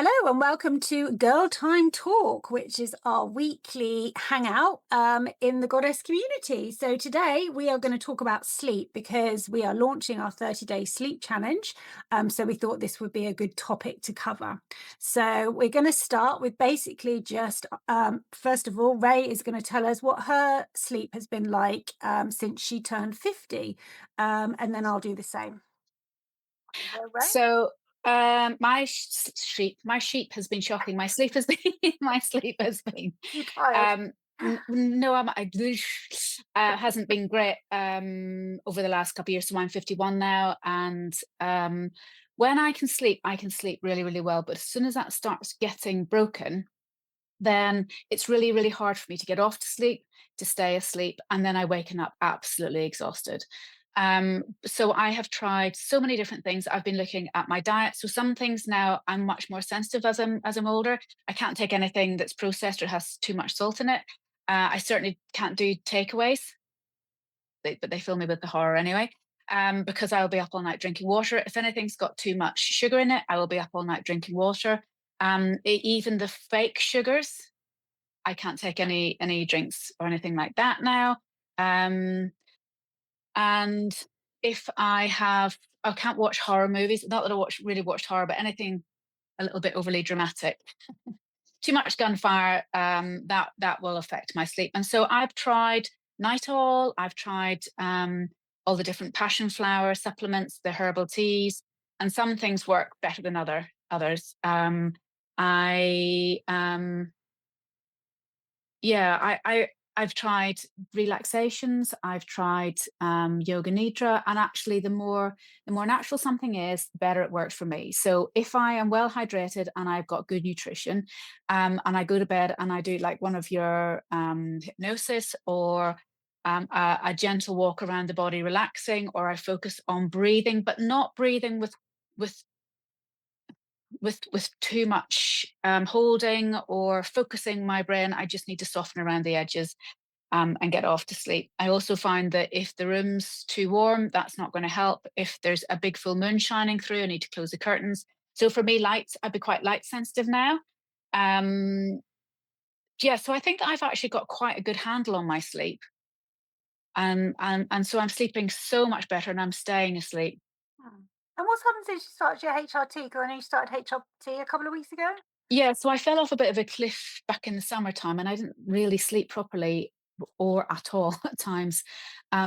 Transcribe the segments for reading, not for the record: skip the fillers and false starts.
Hello and welcome to Girl Time Talk, which is our weekly hangout in the Goddess community. So today we are going to talk about sleep because we are launching our 30-day sleep challenge. So we thought this would be a good topic to cover. So we're going to start with basically just, first of all, Raye is going to tell us what her sleep has been like since she turned 50. And then I'll do the same. Raye? So my sheep has been shocking. My sleep has been my sleep has been You tired? um no, hasn't been great over the last couple of years. So I'm 51 now, and when I can sleep really, really well. But as soon as that starts getting broken, then it's really, really hard for me to get off to sleep, to stay asleep, and then I waken up absolutely exhausted. So I have tried so many different things. I've been looking at my diet. So some things now I'm much more sensitive as I'm older. I can't take anything that's processed or has too much salt in it. I certainly can't do takeaways, but they fill me with the horror anyway. Because I will be up all night drinking water. If anything's got too much sugar in it, I will be up all night drinking water. Even the fake sugars, I can't take any drinks or anything like that now. And if I can't watch horror movies. Not that really watched horror, but anything a little bit overly dramatic. Too much gunfire, that will affect my sleep. And so I've tried night owl. I've tried all the different passion flower supplements, the herbal teas, and some things work better than others. I Yeah, I've tried relaxations, I've tried yoga nidra, and actually the more natural something is, the better it works for me. So if I am well hydrated and I've got good nutrition, and I go to bed and I do like one of your hypnosis, or a gentle walk around the body relaxing, or I focus on breathing, but not breathing with with too much holding or focusing my brain. I just need to soften around the edges, and get off to sleep. I also find that if the room's too warm, that's not going to help. If there's a big full moon shining through, I need to close the curtains. So for me, lights, I'd be quite light sensitive now. Um, yeah, so I think that I've actually got quite a good handle on my sleep. And so I'm sleeping so much better and I'm staying asleep. Hmm. And what's happened since you started your HRT? Because I know you started HRT a couple of weeks ago. Yeah, so I fell off a bit of a cliff back in the summertime, and I didn't really sleep properly or at all at times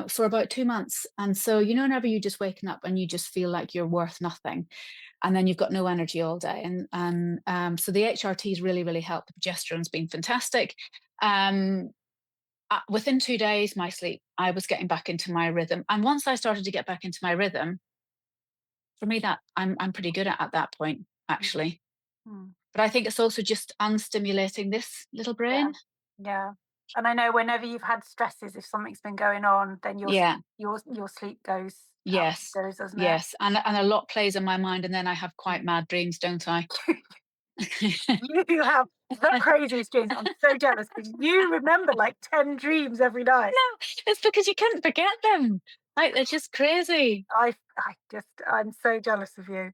for about 2 months. And so, whenever you just waking up and you just feel like you're worth nothing, and then you've got no energy all day. So the HRT's really, really helped. The progesterone's been fantastic. Um, Within 2 days, my sleep, I was getting back into my rhythm. And once I started to get back into my rhythm, for me, that I'm pretty good at that point, actually. Mm. But I think it's also just unstimulating this little Yeah, brain. yeah. And I know whenever you've had stresses, if something's been going on, then Yeah. your sleep goes out Yes. the goes, doesn't it? Yes. And a lot plays in my mind, and then I have quite mad dreams, don't I? You have the craziest dreams. I'm so jealous because you remember like 10 dreams every night. No, it's because you can't forget them. Like, they're just crazy. I'm so jealous of you.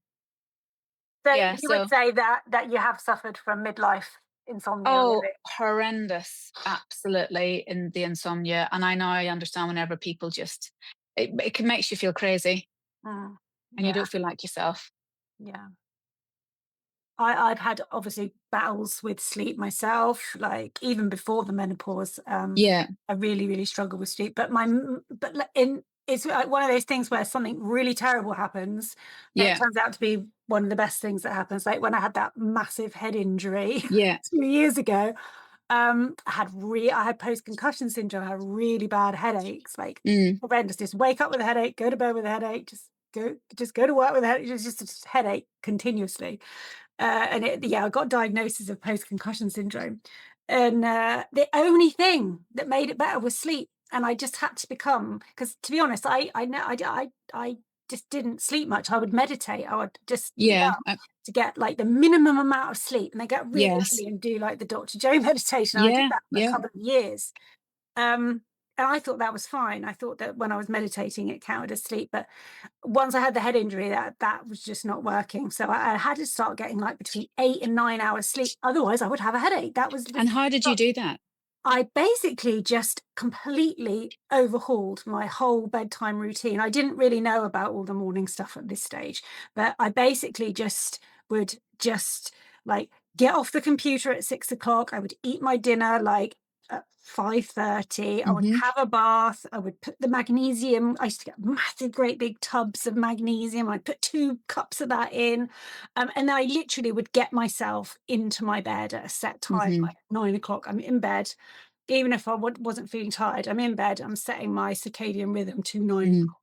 So Yeah. you would So, say that you have suffered from midlife insomnia, oh, really? horrendous. Absolutely. In the insomnia. And I understand whenever people just, it can makes you feel crazy Mm. and you Yeah, don't feel like yourself. yeah. I've had obviously battles with sleep myself, like even before the menopause. Yeah. I really, really struggle with sleep. But it's like one of those things where something really terrible happens, and it Yeah. turns out to be one of the best things that happens. Like when I had that massive head injury Yeah. 2 years ago, I had post concussion syndrome. I had really bad headaches, like Mm. horrendous. Just wake up with a headache, go to bed with a headache, just go to work with a headache. Just a headache continuously. I got diagnosis of post concussion syndrome, and the only thing that made it better was sleep. And I just had to become, because to be honest, I know I just didn't sleep much. I would meditate. I would just Yeah. to get like the minimum amount of sleep, and then get really Yes. early and do like the Dr. Joe meditation. I did Yeah. that for a Yeah. couple of years. Um, and I thought that was fine. I thought that when I was meditating, it counted as sleep. But once I had the head injury, that was just not working. So I had to start getting like between 8 and 9 hours sleep. Otherwise, I would have a headache. That was And how did you do that? I basically just completely overhauled my whole bedtime routine. I didn't really know about all the morning stuff at this stage, but I basically just would just like get off the computer at 6 o'clock. I would eat my dinner like at 5:30. I would Mhm, have a bath. I would put the magnesium. I used to get massive, great big tubs of magnesium. I'd put 2 cups of that in. And I literally would get myself into my bed at a set time, mhm, like 9 o'clock. I'm in bed even if I wasn't feeling tired. I'm in bed, I'm setting my circadian rhythm to 9 mhm. o'clock.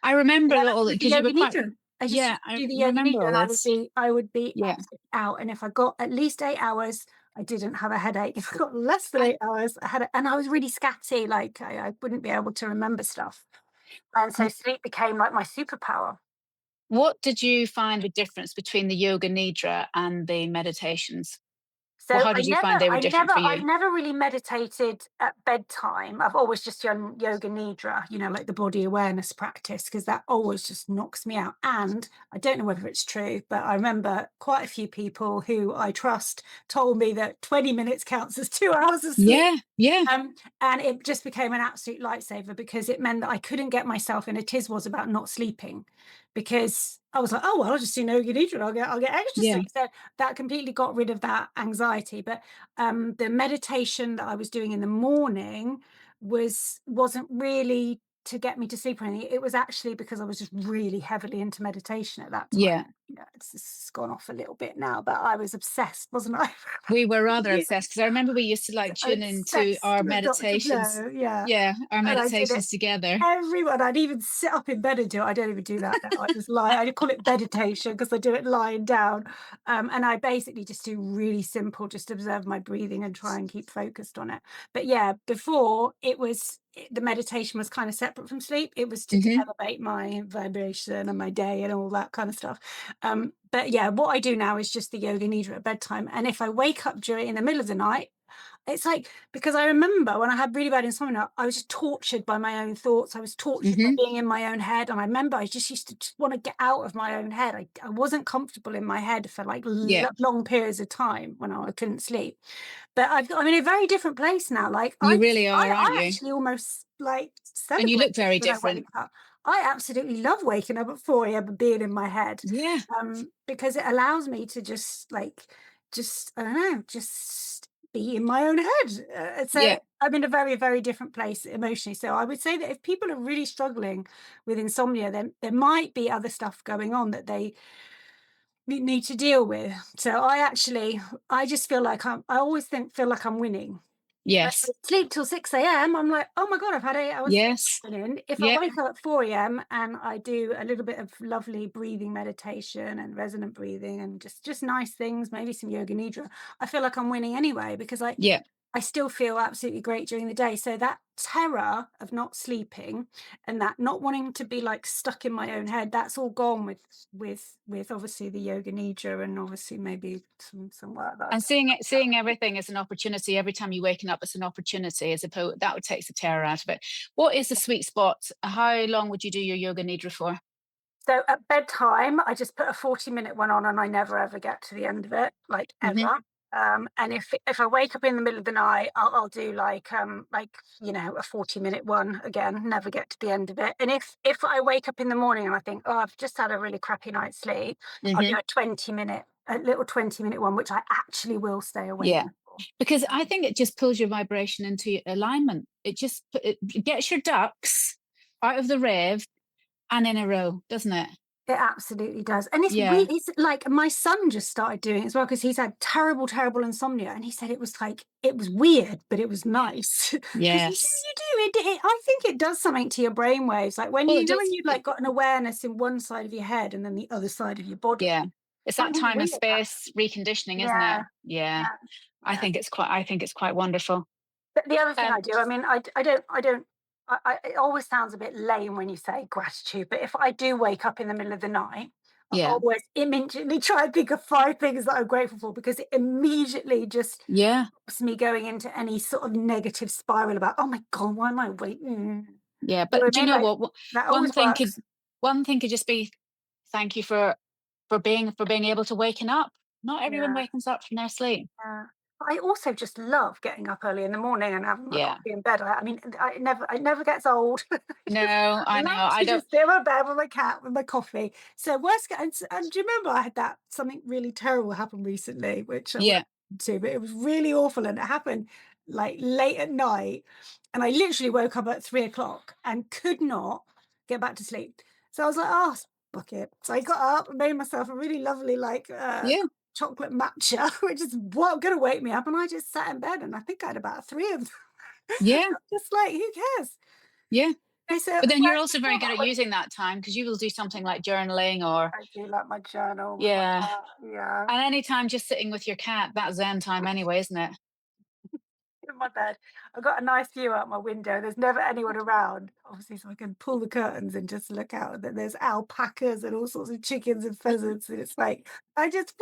I And remember then I all would that do because you were yoga quite nidra. I just yeah, used to I do the yoga remember nidra, all and this. I would be Yeah. absolutely out, and if I got at least 8 hours, I didn't have a headache. If I got less than And 8 hours, I had a and I was really scatty, like, I wouldn't be able to remember stuff, and so w sleep became, like, my superpower. what did you find the difference between the yoga nidra and the meditations? Well, So how did you find they were different for I you? never really meditated at bedtime. I've always just done yoga nidra, like the body awareness practice, because that always just knocks me out. And I don't know whether it's true, but I remember quite a few people who I trust told me that 20 minutes counts as 2 hours of sleep. Yeah, yeah, And it just became an absolute lifesaver because it meant that I couldn't get myself in a tiz was about not sleeping because I was like, oh well, I'll just do no nidra, I'll get extra yeah, sleep. So that completely got rid of that anxiety. But the meditation that I was doing in the morning wasn't really to get me to sleep or anything. It was actually because I was just really heavily into meditation at that time. yeah. It's gone off a little bit now, but I was obsessed, wasn't I? We were rather Yeah. obsessed because I remember we used to, like, tune into Obsessed our with Dr. meditations. Joe, yeah, Yeah, our and I did it meditations together. everyone. I'd even sit up in bed and do it. I don't even do that now. I just lie. I call it meditation because I do it lying down, and I basically just do really simple, just observe my breathing and try and keep focused on it. But yeah, before the meditation was kind of separate from sleep. It was to Mhm, elevate my vibration and my day and all that kind of stuff. But yeah, what I do now is just the yoga nidra at bedtime, and if I wake up during in the middle of the night, it's like because I remember when I had really bad insomnia, I was just tortured by my own thoughts. I was tortured by mhm. being in my own head. And I remember I just used to just want to get out of my own head. I wasn't comfortable in my head for like Yeah, long periods of time when I couldn't sleep. But I'm in a very different place now. Like you really are, aren't I you? actually almost like And you celebrate look very when I wake different. up. I absolutely love waking up at 4 a.m. and being in my head, Yeah, because it allows me to just I don't know, just be in my own head. So yeah, I'm in a very, very different place emotionally. So I would say that if people are really struggling with insomnia, then there might be other stuff going on that they need to deal with. So I just feel like I always feel like I'm winning. Like, if yes, I sleep till 6 a.m., I'm like, "Oh my god, I've had 8 hours sleep yes, this morning." If I yeah, wake up at 4 a.m. and I do a little bit of lovely breathing meditation and resonant breathing and just nice things, maybe some yoga nidra, I feel like I'm winning anyway because yeah. I still feel absolutely great during the day. So that terror of not sleeping and that not wanting to be like stuck in my own head, that's all gone with obviously the yoga nidra and obviously maybe some work that I've And done. seeing everything as an opportunity every time you're waking up as an opportunity as opposed that would take the terror out of it. What is the sweet spot? How long would you do your yoga nidra for? So at bedtime, I just put a 40-minute one on and I never ever get to the end of it, like Mhm. ever. And if I wake up in the middle of the night, I'll do like a 40-minute one again, never get to the end of it. And if I wake up in the morning and I think, oh, I've just had a really crappy night's sleep, I'll do Mhm. a little 20-minute one, which I actually will stay awake Yeah. for. Because I Um, think it just pulls your vibration into alignment. It gets your ducks out of the rave and in a row, doesn't it? It absolutely does, and Yeah. it's like my son just started doing it as well because he's had terrible, terrible insomnia, and he said it was like it was weird, but it was nice because Yes. you do it. I think it does something to your brain waves, like when Well, it when does. you've like got an awareness in one side of your head and then the other side of your Yeah. body. It's that Something time and weird space happens. reconditioning, isn't it? Yeah, Yeah. yeah, yeah. I think it's quite wonderful. But the other thing Um, I do, I mean, I don't. It always sounds a bit lame when you say gratitude, but if I do wake up in the middle of the night, I Yeah. always immediately try and think of 5 things that I'm grateful for because it immediately just Yeah. stops me going into any sort of negative spiral about, "Oh my god, why am I waiting?" Yeah. You know But what do I you mean? know Like, what? that One always thing could works. one thing could just be thank you for being able to waken up. Not everyone Yeah. wakens up from their sleep. Yeah. But I also just love getting up early in the morning and having my Yeah. coffee in bed. I mean, it never gets old. No, I know. Love I to don't. just sit in my bed with my cat with my coffee. So worst ca and do you remember I had that something really terrible happen recently, which I won't Yeah. go into, but it was really awful and it happened like late at night. And I literally woke up at 3 o'clock and could not get back to sleep. So I was like, oh, fuck it. So I got up and made myself a really lovely like Yeah. chocolate matcha, which is what gonna wake me up. And I just sat in bed and I think I had about three of them. Yeah. Just like, who cares? Yeah. Okay, so But then you're whereas also very before good that at was using that time because you will do something like journaling or I do like my journal with my yeah. cat, yeah, And anytime just sitting with your cat, that's Zen time anyway, isn't it? in my bed. I've got a nice view out my window. There's never anyone around, obviously, so I can pull the curtains and just look out. And then there's alpacas and all sorts of chickens and pheasants, and it's like I just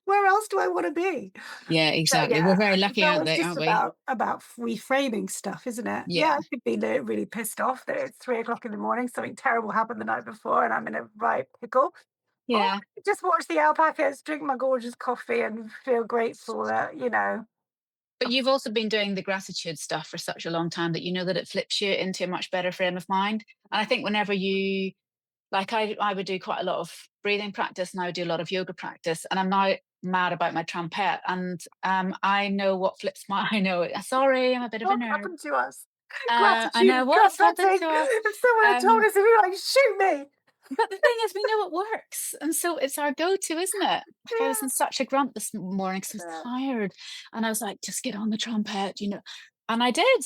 where else do I want to be? Yeah, So exactly. We're yeah, very it's lucky, aren't always they? just Aren't we? about reframing stuff, isn't it? Yeah, Yeah. I could be really pissed off that it's 3 o'clock in the morning, something terrible happened the night before, and I'm in a right pickle. Or I Yeah. could just watch the alpacas, drink my gorgeous coffee, and feel grateful that But you've also been doing the gratitude stuff for such a long time that you know that it flips you into a much better frame of mind. And I think whenever you like I would do quite a lot of breathing practice and I would do a lot of yoga practice. And I'm now mad about my trumpet. And I know what flips my I know it. Sorry, I'm a bit of a what nerd. happened to us? I Gratitude know and what's happened trumpeting. to us. If someone had told Um, us, it'd be like, shoot me. but the thing is, we know it works, and so it's our go-to, isn't it? Like I was in such a grunt this morning because I was Yeah. tired, and I was like, "Just get on the trumpet," and I did.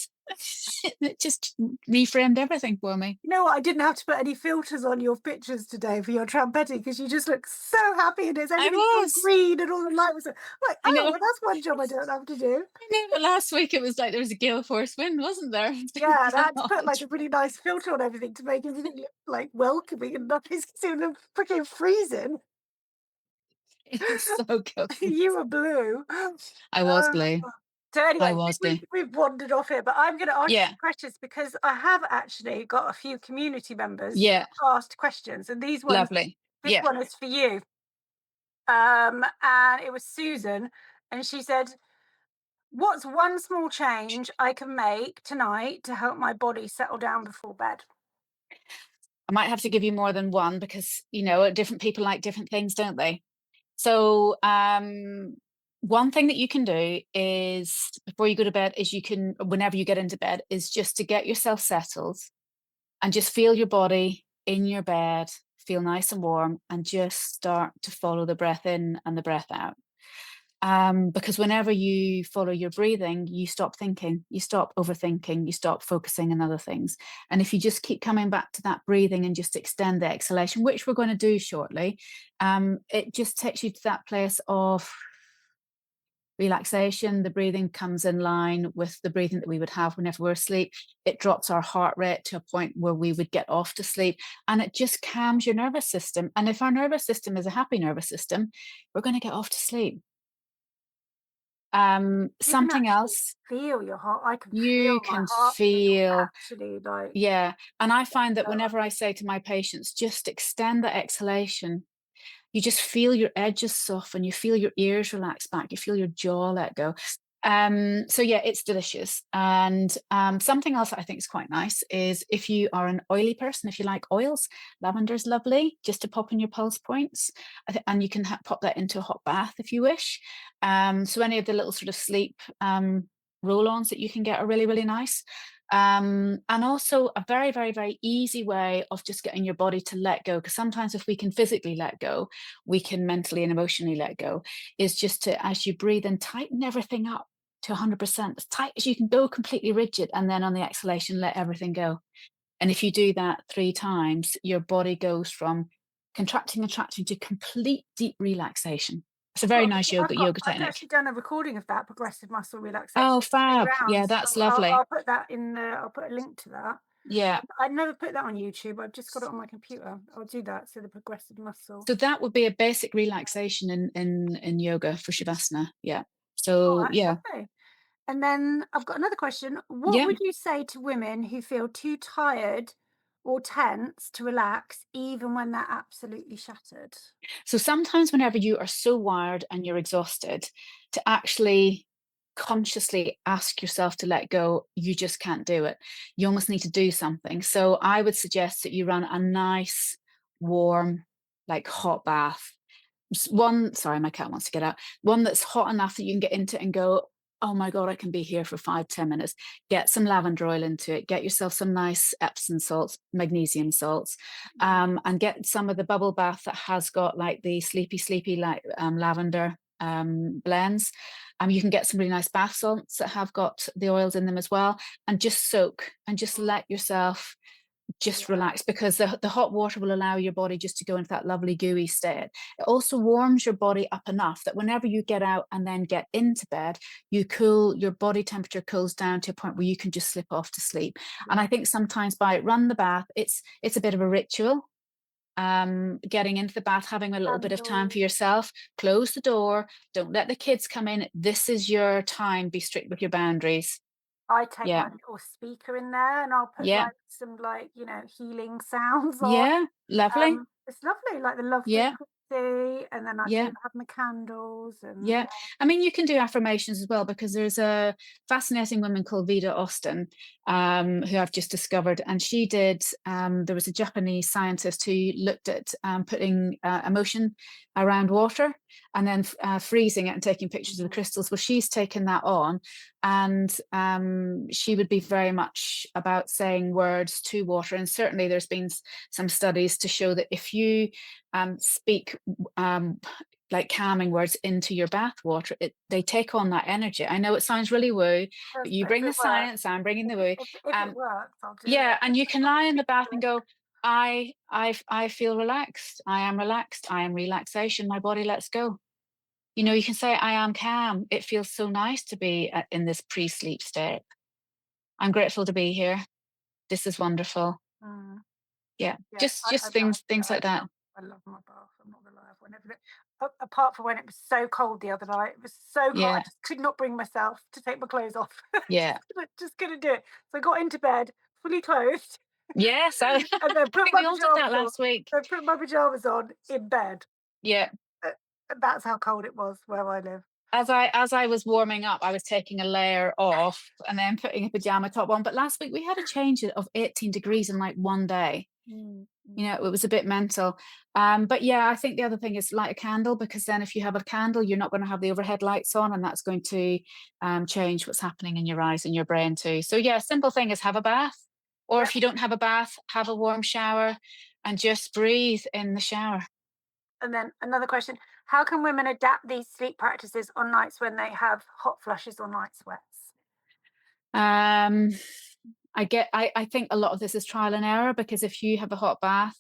It just reframed everything for me. You know what? I didn't have to put any filters on your pictures today for your trumpeting because you just look so happy and it's I everything's all was, green and all the light was like, I oh, know, well, that's one job I don't have to do. I know. But last week it was like there was a gale force wind, wasn't there? Yeah, and I had to God, put like a really nice filter on everything to make everything look like welcoming and nothing's soon freaking freezing. it was so good. You were blue. I was Oh. blue. So I anyway, was blue. we've wandered off here, but I'm going to ask you Yeah, some questions because I have actually got a few community members who yeah, have asked questions, and lovely. this Yeah. one is for you. And it was Susan, and she said, "What's one small change I can make tonight to help my body settle down before bed?" I might have to give you more than one because different people like different things, don't they? So, one thing that you can do is before you go to bed is whenever you get into bed, is just to get yourself settled and just feel your body in your bed, feel nice and warm, and just start to follow the breath in and the breath out. Because whenever you follow your breathing, you stop thinking, you stop overthinking, you stop focusing on other things. And if you just keep coming back to that breathing and just extend the exhalation, which we're going to do shortly, it just takes you to that place of relaxation. The breathing comes in line with the breathing that we would have whenever we're asleep. It drops our heart rate to a point where we would get off to sleep, and it just calms your nervous system. And if our nervous system is a happy nervous system, we're going to get off to sleep. You can Something actually else feel your heart. I can you feel my can heartbeat feel, actually like yeah. And I find that lower. whenever I say to my patients, just extend the exhalation, you just feel your edges soften, you feel your ears relax back, you feel your jaw let go. So yeah, it's delicious. And something else that I think is quite nice is if you are an oily person, if you like oils, lavender's lovely, just to pop in your pulse points. And you can pop that into a hot bath if you wish. So any of the little sort of sleep roll-ons that you can get are really nice. And also a very, very, very easy way of just getting your body to let go. Because sometimes if we can physically let go, we can mentally and emotionally let go, is just to, as you breathe in, tighten everything up to 100%, as tight as you can go, completely rigid. And then on the exhalation, let everything go. And if you do that 3 times, your body goes from contracting to complete deep relaxation. It's a very nice yoga I've technique. actually done a recording of that progressive muscle Oh, relaxation, 3 fab. Yeah, rounds. So that's lovely. I'll put that in the I'll put a link to that. Yeah. I never put that on YouTube. I've just got it on my computer. I'll do that. So the progressive muscle. So that would be a basic relaxation in yoga for Shavasana. Yeah. All So right, yeah. lovely. And then I've got another question. What Yeah. would you say to women who feel too tired or tense to relax, even when they're absolutely shattered? So sometimes whenever you are so wired and you're exhausted, to actually consciously ask yourself to let go, you just can't do it. You almost need to do something. So I would suggest that you run a nice, warm, like hot bath. One, sorry, my cat wants to get out. One that's hot enough that you can get into it and go, oh my God, I can be here for 5, 10 minutes. Get some lavender oil into it. Get yourself some nice Epsom salts, magnesium salts, Mm, and get some of the bubble bath that has got like the sleepy, like lavender blends. You can get some really nice bath salts that have got the oils in them as well, and just soak and just mm, let yourself just yeah, relax, because the hot water will allow your body just to go into that lovely gooey state. It also warms your body up enough that whenever you get out and then get into bed, your body temperature cools down to a point where you can just slip off to sleep. And yeah. I think sometimes by run the bath, it's a bit of a ritual. Getting into the bath, having a little bit of time for Candles. yourself, close the door, don't let the kids come in. This is your time. Be strict with your boundaries. I take Yeah. my little speaker in there and I'll put Yeah. like some like, healing sounds on. Yeah. Lovely. It's lovely, like the love Yeah. frequency, and then I do Yeah. have my candles and Yeah. I mean, you can do affirmations as well, because there's a fascinating woman called Vida Austin, who I've just discovered. And she did, there was a Japanese scientist who looked at putting emotion around water and then freezing it and taking pictures of the mhm, crystals. Well, she's taken that on, and she would be very much about saying words to water. And certainly there's been some studies to show that if you speak like calming words into your bath water, they take on that energy. I know it sounds really woo, but you but if bring the it works, science, I'm bringing the woo. if it Um, works, I'll do yeah, it. and you can lie in the bath and go, I feel relaxed. I am relaxed. I am relaxation. My body lets go. You can say, I am calm. It feels so nice to be in this pre-sleep state. I'm grateful to be here. This is wonderful. Mm, Yeah, yeah, just things like that. I love my bath. I'm not gonna lie. Whenever apart from when it was so cold the other night, it was so cold. I Yeah, just could not bring myself to take my clothes off. yeah. Just couldn't do it. So I got into bed fully clothed, Yeah, so and then I put think my we all did that pajamas on. last week. I put my pajamas on in bed. Yeah. Uh, That's how cold it was where I live. As I was warming up, I was taking a layer off and then putting a pajama top on. But last week we had a change of 18 degrees in like one day. Mm, mm. It was a bit mental. But yeah, I think the other thing is light a candle, because then if you have a candle, you're not going to have the overhead lights on, and that's going to change what's happening in your eyes and your brain too. So yeah, simple thing is have a bath, or Yep. if you don't have a bath, have a warm shower and just breathe in the shower. And then another question: how can women adapt these sleep practices on nights when they have hot flushes or night sweats? Um, I think a lot of this is trial and error, because if you have a hot bath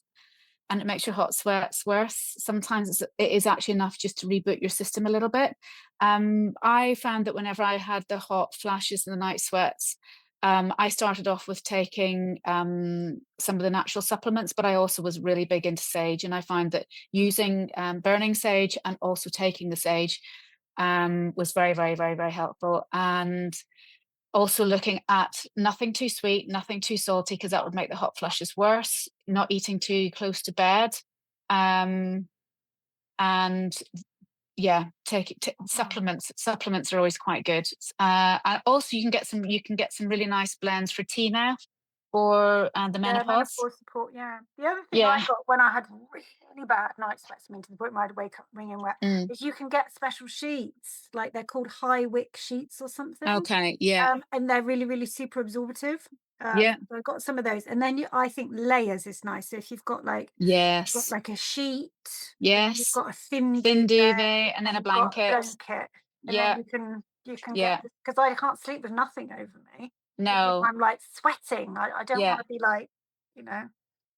and it makes your hot sweats worse, sometimes it is actually enough just to reboot your system a little bit. I found that whenever I had the hot flashes and the night sweats, I started off with taking some of the natural supplements, but I also was really big into sage. And I find that using burning sage and also taking the sage was very, very, very, very helpful. And also looking at nothing too sweet, nothing too salty, because that would make the hot flushes worse. Not eating too close to bed, um, and yeah, Mm. supplements. Supplements are always quite good. And also you can get some really nice blends for tea now for the Yeah, menopause. menopause support. Yeah. The other thing I Yeah. got when I had really bad night sweats, I mean, to the point where I'd wake up wringing wet, Mm. is you can get special sheets, like they're called high wick sheets or something, Okay. Yeah. and they're really, really super absorptive. Yeah. So I got some of those, and then I think layers is nice. So if you've got Yes. like a sheet, and then you've Yes. got a thin Thin duvet, duvet and then and a you've got a blanket. blanket, and then Yeah. you can get, Yeah. because I can't sleep with nothing over me, even if No. I'm like sweating. I don't want Yeah. to be like, you know.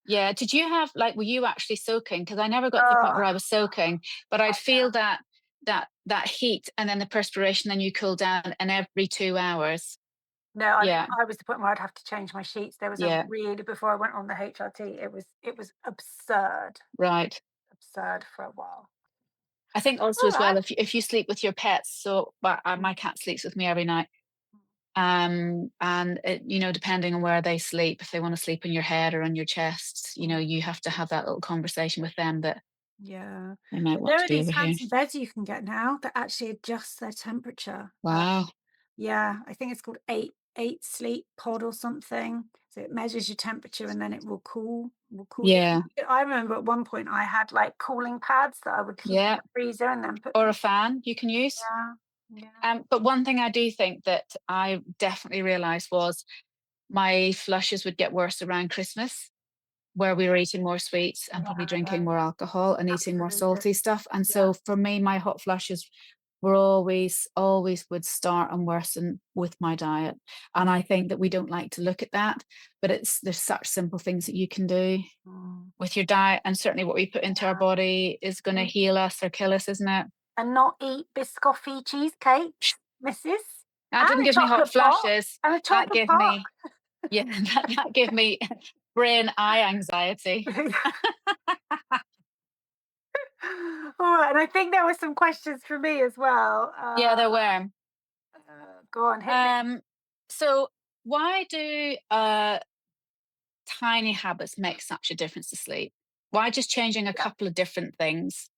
Yeah. Did you have like, were you actually soaking? Because I never got to the point Oh, where I was soaking, but I'd yeah. feel that heat and then the perspiration, then you cool down, and every 2 hours. No, Yeah, I was the point where I'd have to change my sheets. There was a yeah, really before I went on the HRT, it was absurd, right. absurd for a while. I think also All as well, right. if you sleep with your pets, so Mm, my cat sleeps with me every night. mm, And it, depending on where they sleep, if they want to sleep on your head or on your chest, mm. you have to have that little conversation with them that Yeah. they might But want there to are be these over here. fancy beds you can get now that actually adjust their temperature. Wow. Yeah, I think it's called eight sleep pod or something. So it measures your temperature and then it will cool you. Yeah. I remember at one point I had like cooling pads that I would keep in Yeah. the freezer and then put Or them. a fan you can use. Yeah, yeah. But one thing I do think that I definitely realized was my flushes would get worse around Christmas, where we were eating more sweets and probably drinking Yeah, more alcohol and eating more absolutely. salty stuff. And Yeah. so for me, my hot flushes were always would start and worsen with my diet. And I think that we don't like to look at that, but there's such simple things that you can do Mm. with your diet. And certainly what we put into our body is going to Mm. heal us or kill us, isn't it? And not eat biscoffy cheesecakes, missus. That And didn't a give me hot chocolate pot. flashes. And a That chocolate gave pot. me, yeah, that gave me brain eye anxiety. All right, and I think there were some questions for me as well. Yeah, there were. Go on, hit me. Um, so why do tiny habits make such a difference to sleep? Why just changing a Yeah. couple of different things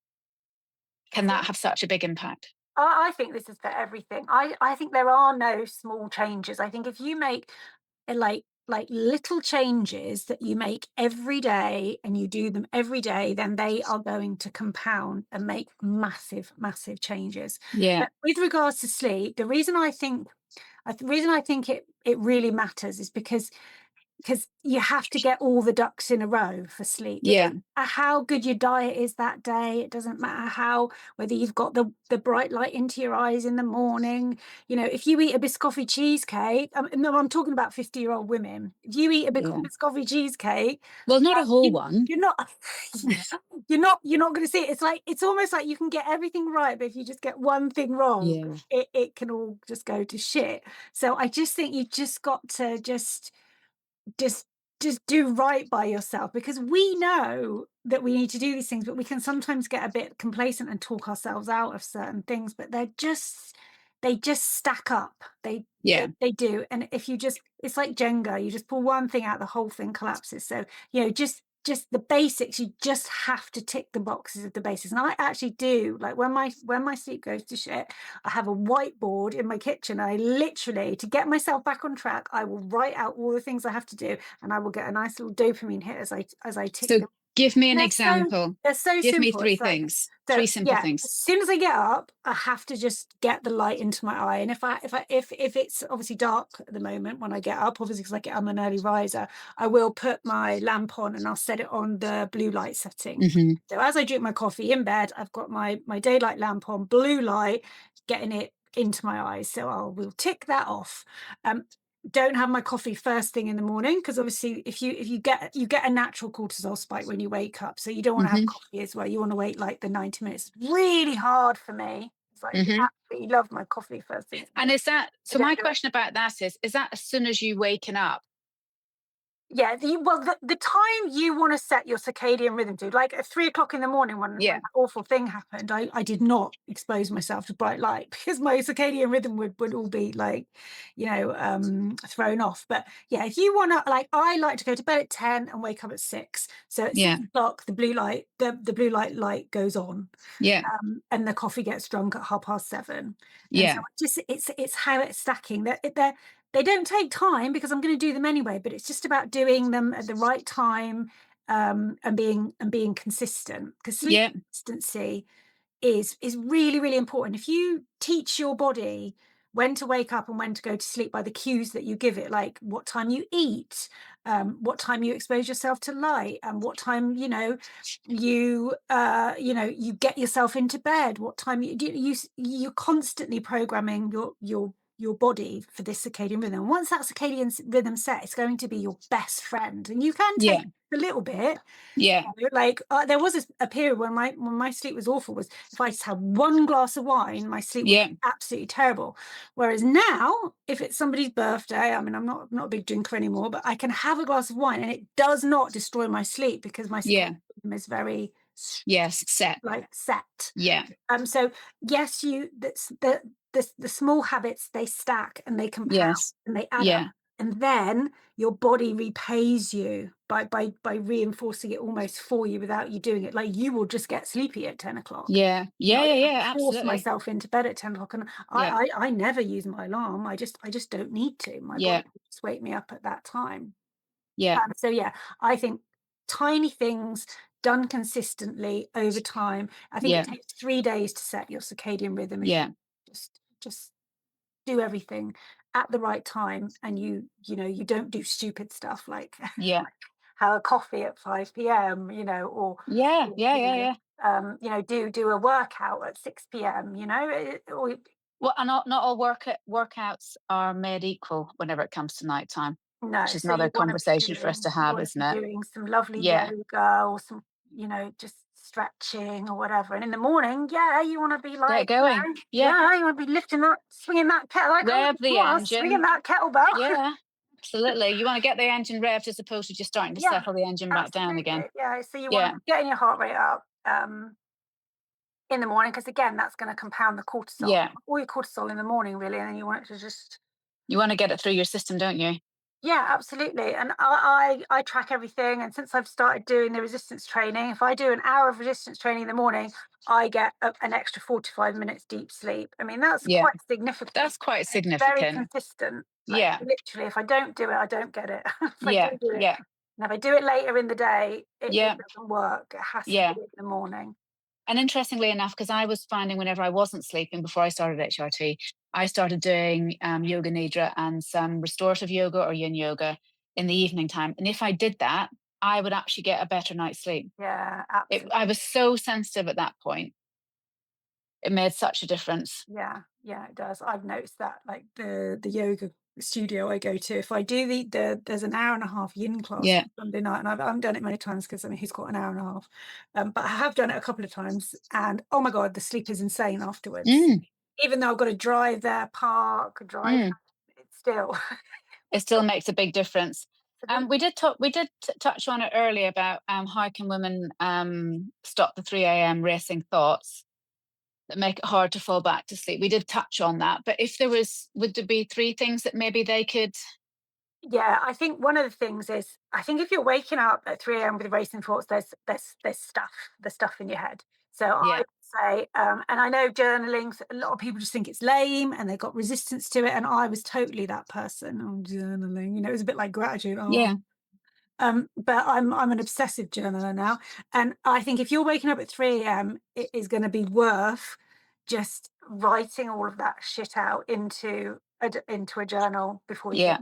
can So that have such a big impact? I think this is for everything. I think there are no small changes. I think if you make like little changes that you make every day and you do them every day, then they are going to compound and make massive, massive changes. Yeah, But with regards to sleep, the reason I think it really matters is because you have to get all the ducks in a row for sleep. It yeah, doesn't matter how good your diet is that day. It doesn't matter how whether you've got the bright light into your eyes in the morning. If you eat a Biscotti cheesecake, no, I'm talking about 50-year-old women. If you eat a yeah. Biscotti cheesecake, Well, not a whole you, one. you're not you're not going to see it. It's almost like you can get everything right, but if you just get one thing wrong, Yeah, it can all just go to shit. So I just think you've just got to just just do right by yourself because we know that we need to do these things, but we can sometimes get a bit complacent and talk ourselves out of certain things, but they just stack up. they yeah, they do. And if you just it's like Jenga, you just pull one thing out, the whole thing collapses. So just the basics, you just have to tick the boxes of the basics. And I actually do, like, when my sleep goes to shit, I have a whiteboard in my kitchen. I literally, to get myself back on track, I will write out all the things I have to do, and I will get a nice little dopamine hit as I tick so them. give me an They're so example. they're so Give me simple. three It's like, things, so three simple yeah, things. as soon as I get up, I have to just get the light into my eye. And if it's obviously dark at the moment when I get up, obviously because I'm an early riser, I will put my lamp on and I'll set it on the blue light setting. Hmm. So as I drink my coffee in bed, I've got my daylight lamp on, blue light, getting it into my eyes. So I will tick that off. Um, don't have my coffee first thing in the morning because obviously if you get a natural cortisol spike when you wake up, so you don't want to have Hmm. coffee as well. You want to wait like the 90 minutes. Really hard for me. It's like Hmm. absolutely love my coffee first thing in the And morning. is that I so? don't My do it. question about that is that as soon as you waken up? Yeah, the time you want to set your circadian rhythm to, like at 3 o'clock in the morning when Yeah, that awful thing happened, I did not expose myself to bright light because my circadian rhythm would all be like, thrown off. But yeah, if you want to, like, I like to go to bed at 10 and wake up at 6. So at yeah, 6 o'clock, the blue light goes on, yeah, and the coffee gets drunk at 7:30. And so yeah, it's how it's stacking. They don't take time because I'm going to do them anyway, but it's just about doing them at the right time, and being consistent, because sleep yeah, consistency is really, really important. If you teach your body when to wake up and when to go to sleep by the cues that you give it, like what time you eat, what time you expose yourself to light, and what time you get yourself into bed, what time you're constantly programming your body for this circadian rhythm. Once that rhythm set, it's going to be your best friend, and you can take Yeah. a little bit. Yeah. Like, there was a period when my sleep was awful, was if I just had 1 glass of wine, my sleep would be Yeah. absolutely terrible. Whereas now, if it's somebody's birthday, I mean, I'm not a big drinker anymore, but I can have a glass of wine and it does not destroy my sleep because my circadian Yeah. rhythm is very Yes. Set. like, set. Yeah. So yes, the small habits, they stack and they compound Yes. and they add up, Yeah. and then your body repays you by reinforcing it almost for you without you doing it. Like, you will just get sleepy at 10 o'clock. Yeah. You know, Yeah. I Yeah. don't have Yeah. to force Absolutely. myself into bed at 10 o'clock, and Yeah. I never use my alarm. I just don't need to. My body Yeah. will just wake me up at that time. Yeah. So yeah, I think tiny things done consistently over time. I think it Yeah. takes 3 days to set your circadian rhythm if you Yeah. just do everything at the right time, and you don't do stupid stuff like Yeah. have a coffee at 5 p.m., or Yeah. or, Yeah. Yeah. Yeah. do a workout at 6 p.m., or Well, and not all workouts are made equal whenever it comes to nighttime, which no, is so another conversation for us to you have, wanna isn't be it? doing some lovely Yeah. yoga or some, just stretching or whatever, and in the morning, yeah, you wanna be Get like, going. Yeah. yeah, you wanna be lifting that swinging that kettle like, "Oh, Rev the swinging engine. that kettlebell." Yeah. Absolutely. You want to get the engine revved as opposed to just starting to Yeah, settle the engine back down again. absolutely, yeah, so you wanna Yeah. be getting your heart rate up, in the morning, because again, that's gonna compound the cortisol. Yeah. All your cortisol in the morning, really, and then you want it to just. You want to get it through your system, don't you? Yeah, absolutely. And I track everything. And since I've started doing the resistance training, if I do an hour of resistance training in the morning, I get an extra 45 minutes deep sleep. I mean, that's Yeah. quite significant. That's quite It's very significant. consistent. Like, Yeah. literally, if I don't do it, I don't get it. If I do Yeah. do it, Yeah. and if I do it later in the day, it Yeah. doesn't work. It has to be Yeah. in the morning. And interestingly enough, because I was finding whenever I wasn't sleeping before I started HRT, I started doing yoga nidra and some restorative yoga or yin yoga in the evening time. And if I did that, I would actually get a better night's sleep. Yeah, I absolutely. was so sensitive at that point. It made such a difference. Yeah, it does. I've noticed that, like, the yoga studio I go to, if I do there's an hour and a half yin class Yeah. on Sunday night, and I haven't done it many times because, I mean, he's got an hour and a half, but I have done it a couple of times, and oh my god, the sleep is insane afterwards. Mm, Even though I've got to drive there, park, drive, mm. it's still. It still makes a big difference. Absolutely. We did touch on it earlier about how can women stop the 3 a.m. racing thoughts that make it hard to fall back to sleep. We did touch on that, but if there was, would there be three things that maybe they could? Yeah, I think one of the things is, I think if you're waking up at 3 a.m. with racing thoughts, there's stuff in your head. So I Yeah, would say, and I know journaling, a lot of people just think it's lame and they've got resistance to it. And I was totally that person. Oh, journaling, it was a bit like gratitude. Oh, yeah, but I'm an obsessive journaler now, and I think if you're waking up at 3 a.m., it is going to be worth just writing all of that shit out into a journal before you go. yeah,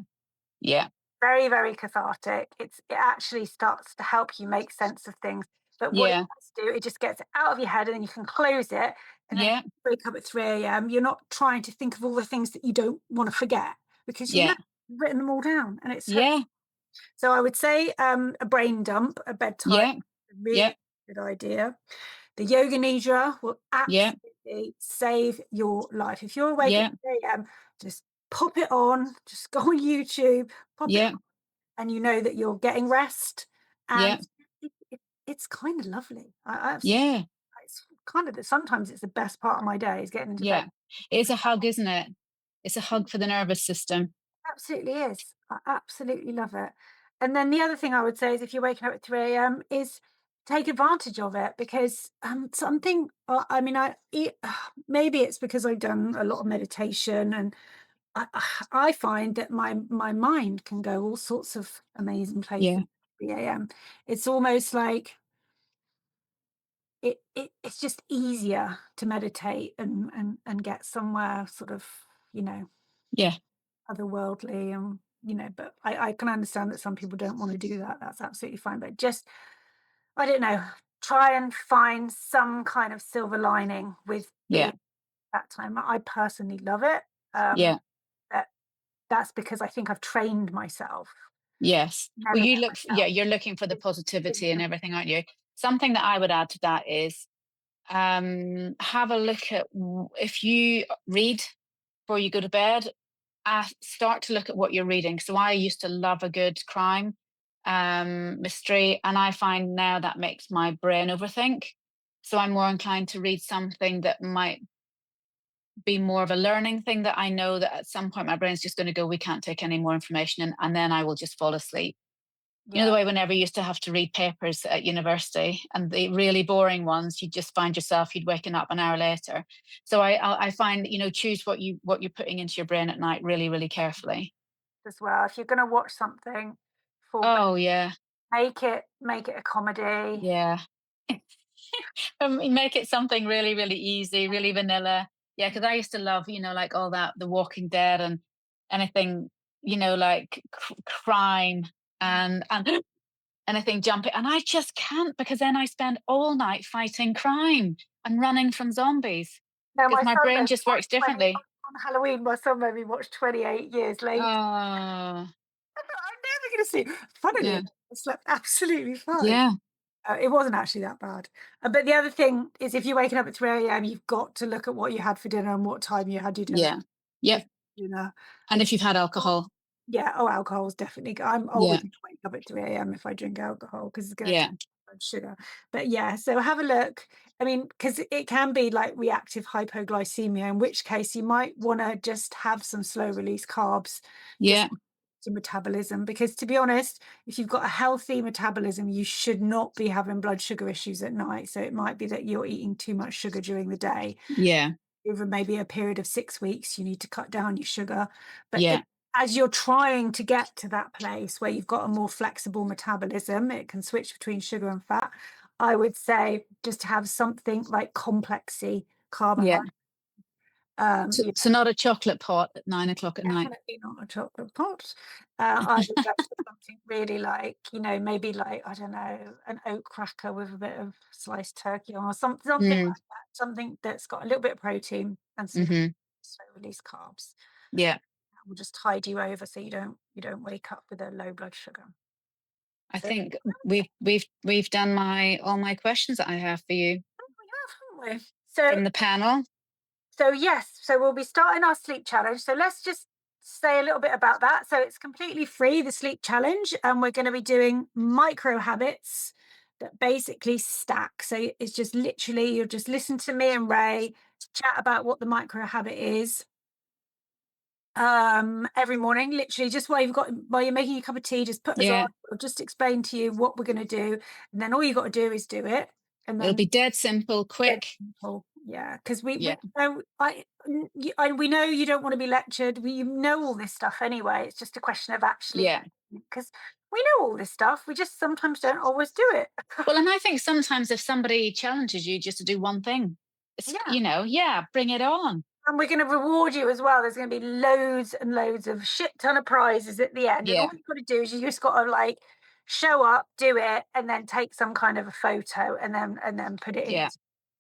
yeah, Very, very cathartic. It actually starts to help you make sense of things. But what it yeah, does do, it just gets it out of your head, and then you can close it. And then if yeah, you wake up at 3 a.m., you're not trying to think of all the things that you don't want to forget, because yeah, you've written them all down. And it's yeah, so I would say, a brain dump at bedtime, yeah, a really yeah, good idea. The yoga nidra will yeah, absolutely save your life. If you're awake at yeah, 3 a.m., just pop it on, just go on YouTube, pop it, yeah, and you know that you're getting rest, and yeah, it's kind of lovely. I absolutely, yeah, it's kind of sometimes it's the best part of my day is getting into bed. yeah. It's a hug, isn't it? It's a hug for the nervous system. Absolutely is. I absolutely love it. And then the other thing I would say is, if you're waking up at 3 a.m., is take advantage of it, because something, I mean, maybe it's because I've done a lot of meditation, and I, I find that my mind can go all sorts of amazing places Yeah, at 3 a.m. It's almost like it's just easier to meditate and get somewhere sort of, you know, yeah, otherworldly, and but I can understand that some people don't want to do that. That's absolutely fine. But just, I don't know, try and find some kind of silver lining with yeah, being that time. I personally love it. yeah. that's because I think I've trained myself. Yes. Well, Never you let look yeah, myself you're looking for the positivity and into. everything, aren't you? Something that I would add to that is, have a look at if you read before you go to bed, start to look at what you're reading. So I used to love a good crime mystery, and I find now that makes my brain overthink. So I'm more inclined to read something that might be more of a learning thing that I know that at some point my brain's just going to go, we can't take any more information, and then I will just fall asleep. You know, the Yeah, way whenever you used to have to read papers at university and the really boring ones, you just find yourself, you'd waken up an hour later. So I find, choose what you're putting into your brain at night really, really carefully. as well. If you're gonna watch something for bed, Oh yeah. make it a comedy. Yeah. Make it something really, really easy, really vanilla. Yeah, because I used to love, like all that, The Walking Dead and anything, like crime and anything jumpy. And I just can't because then I spend all night fighting crime and running from zombies No, because my my son brain made me just watch works 20 differently. on Halloween, my son made me watch 28 Years Later. Oh, I'm never gonna see it. Funnily yeah. enough, I slept absolutely fine. Yeah. It wasn't actually that bad. But the other thing is if you're waking up at 3 AM, you've got to look at what you had for dinner and what time you had your dinner Yeah. Yep. before dinner. And And if you've had alcohol. yeah, oh, alcohol's definitely I'm always Yeah. gonna wake up at 3 AM if I drink alcohol because it's gonna Yeah. take blood sugar. But yeah, so have a look. I mean, because it can be like reactive hypoglycemia, in which case you might want to just have some slow release carbs, just Yeah. to metabolism. Because to be honest, if you've got a healthy metabolism, you should not be having blood sugar issues at night. So it might be that you're eating too much sugar during the day. Yeah. Over maybe a period of 6 weeks, you need to cut down your sugar. But Yeah. as you're trying to get to that place where you've got a more flexible metabolism, it can switch between sugar and fat. I would say just have something like complexy Yeah. carbohydrate. So, You so not a chocolate pot at 9 o'clock at night. definitely not a chocolate pot. I would go for something really like, maybe like, I don't know, an oat cracker with a bit of sliced turkey on, or something Mm, like that. Something that's got a little bit of protein and some hmm. slow release carbs. Yeah. That will just tide you over so you don't wake up with a low blood sugar. I So think we've done my all my questions that I have for you we have, haven't we? So from the panel. So yes, so we'll be starting our sleep challenge. So let's just say a little bit about that. So it's completely free, the sleep challenge, and we're going to be doing micro habits that basically stack. So it's just literally you'll just listen to me and Ray chat about what the micro habit is every morning, literally just while you're making your cup of tea, just put us on. Yeah. We'll just explain to you what we're going to do, and then all you got to do is do it, and It'll then be dead simple, dead quick. simple. Yeah, because we Yeah. know we know you don't want to be lectured. We know all this stuff anyway. It's just a question of actually, Yeah. because we know all this stuff. We just sometimes don't always do it. Well, and I think sometimes if somebody challenges you just to do one thing, Yeah, yeah, bring it on. and we're going to reward you as well. There's going to be loads and loads of shit ton of prizes at the end, and all Yeah. you've got to do is you just got to like show up, do it, and then take some kind of a photo, and then put it in Yeah.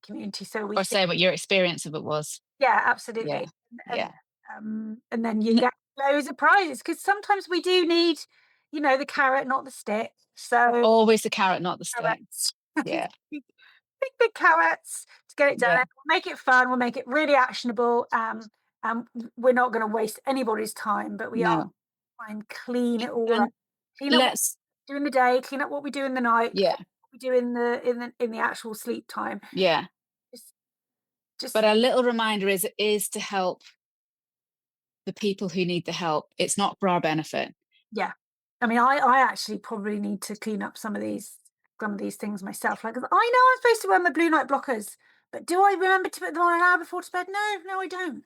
community so we Or see. say what your experience of it was. Yeah, Yeah. absolutely. And Yeah. then you N- get loads of prizes because sometimes we do need, the carrot, not the stick. So Always the carrot, not the stick. carrots, Yeah. big, big carrots to get it done. Yeah. We'll make it fun. We'll make it really actionable. We're not going to waste anybody's time, but we are No. trying and clean it all up. And Clean up what let's, we do in the day. Clean up what we do in the night. Clean yeah. up what we do in the actual sleep time. Yeah. Just just But a little reminder is to help the people who need the help. It's not for our benefit. Yeah. I mean, I actually probably need to clean up some of these things myself. Like, I know I'm supposed to wear my blue light blockers, but do I remember to put them on an hour before to bed? No, no, I don't.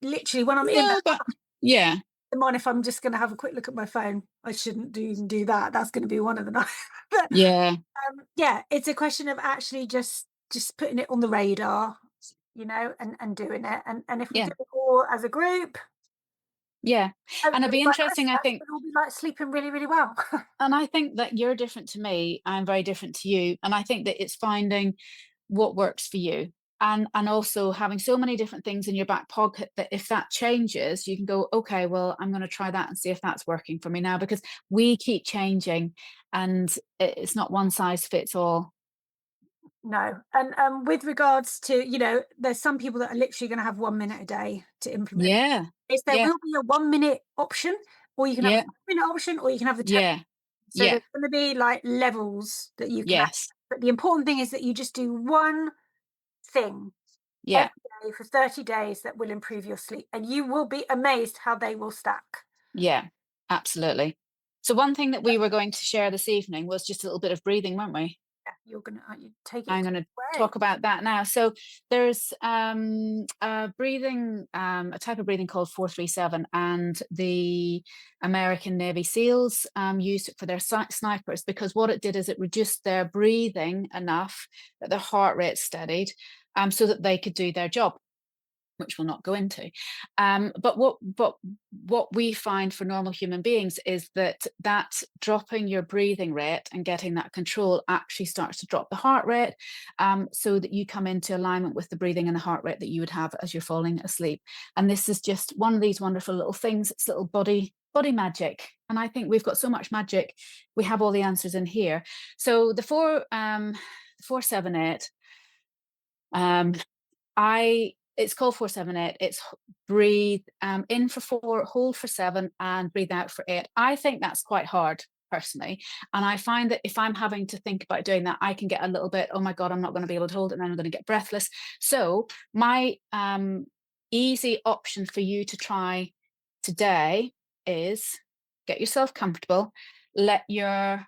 Literally, when I'm in the No, but yeah. mind, if I'm just going to have a quick look at my phone, I shouldn't even do that. That's going to be one of the nights. But Yeah. yeah, it's a question of actually just putting it on the radar, and doing it. And if we do Yeah. it all as a group, Yeah. And it'd hopefully be by interesting, I Christmas, think. it'll be like sleeping really, really well. And I think that you're different to me. I'm very different to you. And I think that it's finding what works for you. And also having so many different things in your back pocket that if that changes, you can go, okay, well, I'm going to try that and see if that's working for me now, because we keep changing and it's not one size fits all. No. And with regards to, there's some people that are literally going to have 1 minute a day to implement. Yeah. Is there Yeah. will be a 1 minute option, or you can have a Yeah. 5 minute option, or you can have the 10. Yeah. So Yeah. there's going to be like levels that you can have. Yes. But the important thing is that you just do one thing every Yeah. day for 30 days that will improve your sleep. And you will be amazed how they will stack. Yeah. Absolutely. So one thing that we were going to share this evening was just a little bit of breathing, weren't we? Yeah, you're going to you take it I'm going to away. talk about that now. So there's a breathing, a type of breathing called 437, and the American Navy SEALs used it for their snipers, because what it did is it reduced their breathing enough that their heart rate steadied, so that they could do their job, which we'll not go into. But what we find for normal human beings is that dropping your breathing rate and getting that control actually starts to drop the heart rate, so that you come into alignment with the breathing and the heart rate that you would have as you're falling asleep. And this is just one of these wonderful little things. It's little body magic. And I think we've got so much magic. We have all the answers in here. So the 478. I It's called 478. It's breathe in for 4, hold for 7, and breathe out for 8. I think that's quite hard personally. And I find that if I'm having to think about doing that, I can get a little bit, oh my God, I'm not going to be able to hold it, and then I'm going to get breathless. So my easy option for you to try today is get yourself comfortable, let your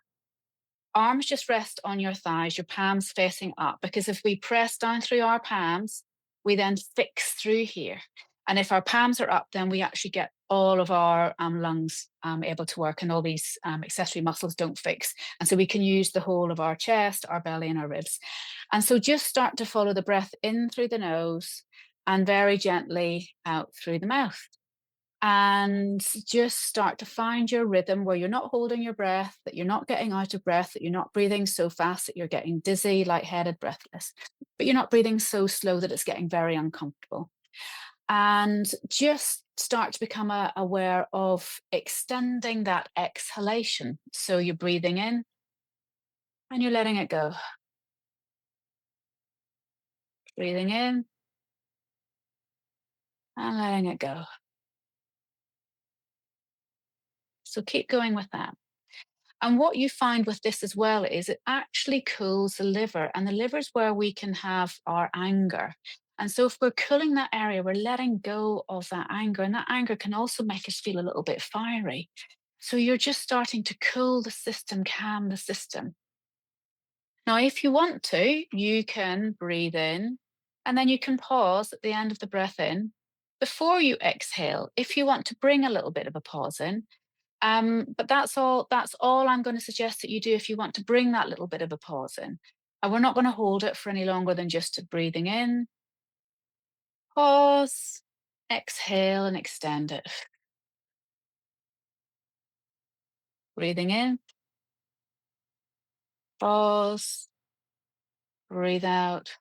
arms just rest on your thighs, your palms facing up, because if we press down through our palms, we then fix through here. And if our palms are up, then we actually get all of our lungs able to work, and all these accessory muscles don't fix. And so we can use the whole of our chest, our belly, and our ribs. And so just start to follow the breath in through the nose and very gently out through the mouth, and just start to find your rhythm where you're not holding your breath, that you're not getting out of breath, that you're not breathing so fast that you're getting dizzy, lightheaded, breathless, but you're not breathing so slow that it's getting very uncomfortable. And just start to become aware of extending that exhalation. So you're breathing in and you're letting it go. Breathing in and letting it go. So keep going with that. And what you find with this as well is it actually cools the liver, and the liver is where we can have our anger. And so if we're cooling that area, we're letting go of that anger, and that anger can also make us feel a little bit fiery. So you're just starting to cool the system, calm the system. Now, if you want to, you can breathe in, and then you can pause at the end of the breath in before you exhale. If you want to bring a little bit of a pause in, but that's all I'm going to suggest that you do if you want to bring that little bit of a pause in. And we're not going to hold it for any longer than just breathing in, pause, exhale, and extend it. Breathing in, pause, breathe out.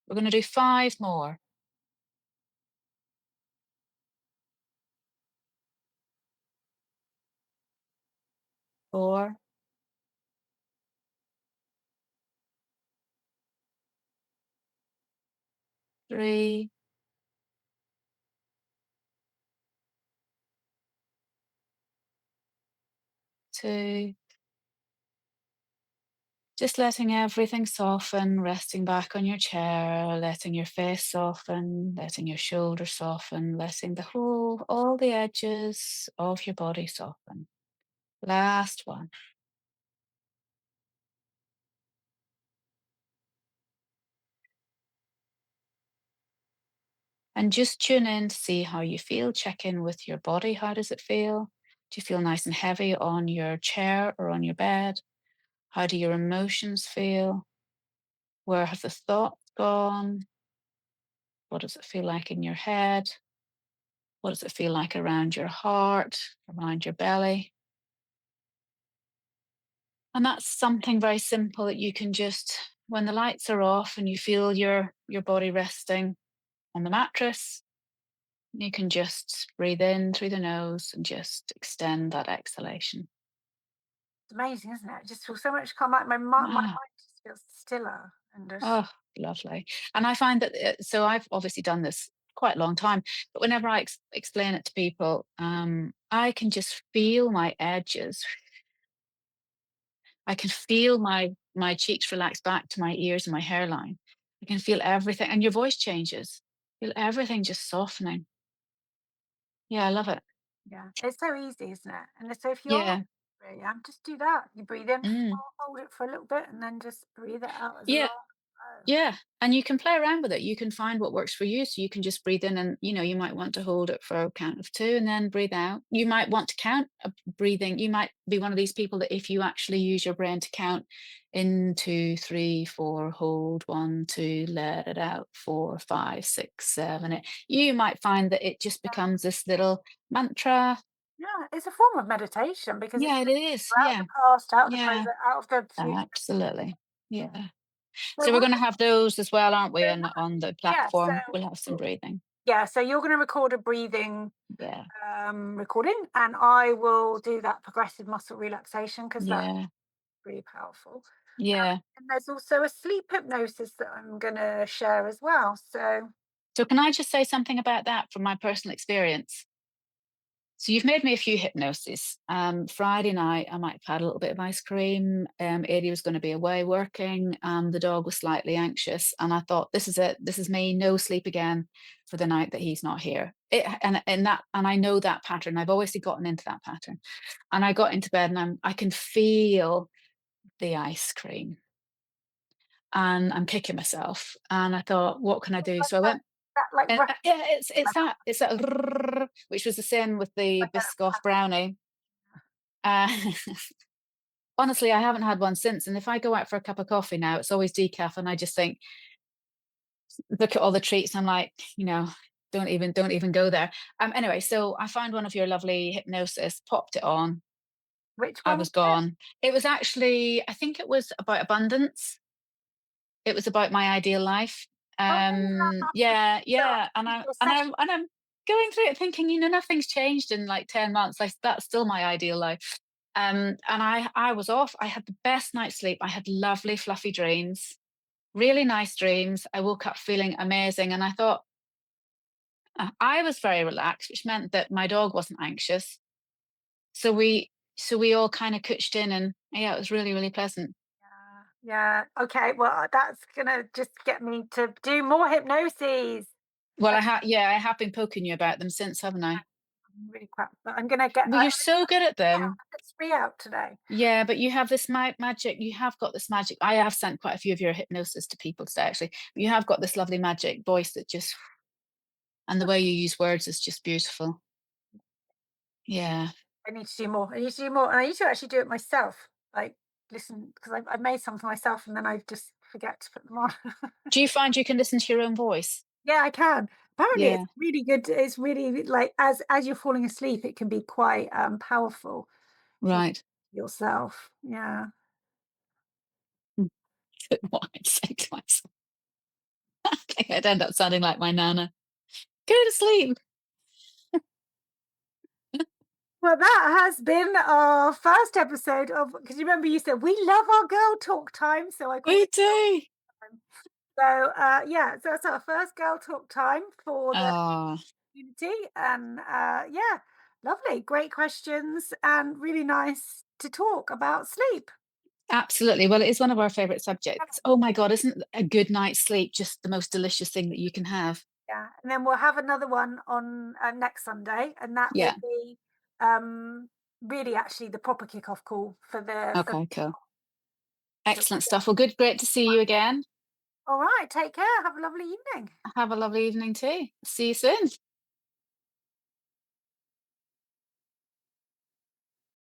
We're going to do 5 more. 4, 3, 2. Just letting everything soften, resting back on your chair, letting your face soften, letting your shoulders soften, letting all the edges of your body soften. Last one. And just tune in to see how you feel. Check in with your body. How does it feel? Do you feel nice and heavy on your chair or on your bed? How do your emotions feel? Where have the thoughts gone? What does it feel like in your head? What does it feel like around your heart, around your belly? And that's something very simple that you can just when the lights are off and you feel your body resting on the mattress, you can just breathe in through the nose and just extend that exhalation. It's amazing, isn't it? It just feels so much calmer. My Ah, mind just feels stiller and just oh, lovely. And I find that so I've obviously done this quite a long time, but whenever I explain it to people, I can just feel my edges. I can feel my cheeks relax back to my ears and my hairline. I can feel everything, and your voice changes. Feel everything just softening. Yeah, I love it. yeah. It's so easy, isn't it? And so if you're Yeah. yeah, just do that. You breathe in, Mm. hold it for a little bit, and then just breathe it out as a Yeah. long. Yeah, and you can play around with it. You can find what works for you. So you can just breathe in and, you might want to hold it for a count of 2 and then breathe out. You might want to count breathing. You might be one of these people that if you actually use your brain to count in 2, 3, 4, hold 1, 2, let it out 4, 5, 6, 7, 8. You might find that it just Yeah, becomes this little mantra. yeah, it's a form of meditation because it's Yeah, it just is. out of Yeah. the past, out of the Yeah. present, out of the future. Absolutely. Yeah. So So we're what going to have those as well, aren't we, so on the yeah, platform? We'll have some breathing. so you're going to record a breathing Yeah. recording, and I will do that progressive muscle relaxation because that's Yeah. really powerful. Yeah. And there's also a sleep hypnosis that I'm going to share as well. So So can I just say something about that from my personal experience? So you've made me a few hypnoses. Friday night, I might have had a little bit of ice cream. Eddie was going to be away working. The dog was slightly anxious, and I thought, "This is it. This is me. No sleep again for the night that he's not here." And I know that pattern. I've always gotten into that pattern. And I got into bed, and I can feel the ice cream, and I'm kicking myself. And I thought, "What can I do?" like So I that, went. like And, breath, yeah, it's that rrrr, which was the same with the like a Biscoff brownie. Uh, honestly, I haven't had one since, and if I go out for a cup of coffee now, it's always decaf, and I just think, look at all the treats, I'm like, don't even go there. Anyway, so I found one of your lovely hypnosis, popped it on, which I one was was it? gone. It was actually, I think it was about abundance. It was about my ideal life. Oh, Yeah, so yeah, and you I do a and session. I'm and I'm going through it thinking, nothing's changed in like 10 months. Like that's still my ideal life. And I was off. I had the best night's sleep. I had lovely fluffy dreams, really nice dreams. I woke up feeling amazing, and I thought I was very relaxed, which meant that my dog wasn't anxious. So we all kind of cooched in, and yeah, it was really really pleasant. Yeah, yeah. Okay, well, that's gonna just get me to do more hypnoses. Well, I have been poking you about them since, haven't I? I'm really crap, but I'm gonna get. Well, you're so good at Yeah, them. it's free out today. Yeah, but you have this magic. You have got this magic. I have sent quite a few of your hypnosis to people today, actually. You have got this lovely magic voice that just, and the way you use words is just beautiful. Yeah. I need to do more. I need to do more, and I need to actually do it myself. Like listen, because I made some for myself, and then I just forget to put them on. Do you find you can listen to your own voice? Yeah, I can. Apparently, it's Yeah. really good. It's really like as you're falling asleep, it can be quite powerful to Right. yourself. Yeah. Mm. What I'd say to myself. I think I'd end up sounding like my nana. Go to sleep. Well, that has been our first episode of because you remember you said we love our girl talk time, so I called We it do. time. So yeah, so that's our first girl talk time for the Oh, community, and yeah, lovely, great questions, and really nice to talk about sleep. absolutely. Well, it is one of our favorite subjects. Oh my God, isn't a good night's sleep just the most delicious thing that you can have? Yeah, and then we'll have another one on next Sunday, and that will Yeah. be um, really actually the proper kickoff call for the. Okay, cool. So, Excellent stuff. Well, good, great to see you again. all right, take care. Have a lovely evening. Have a lovely evening too. See you soon.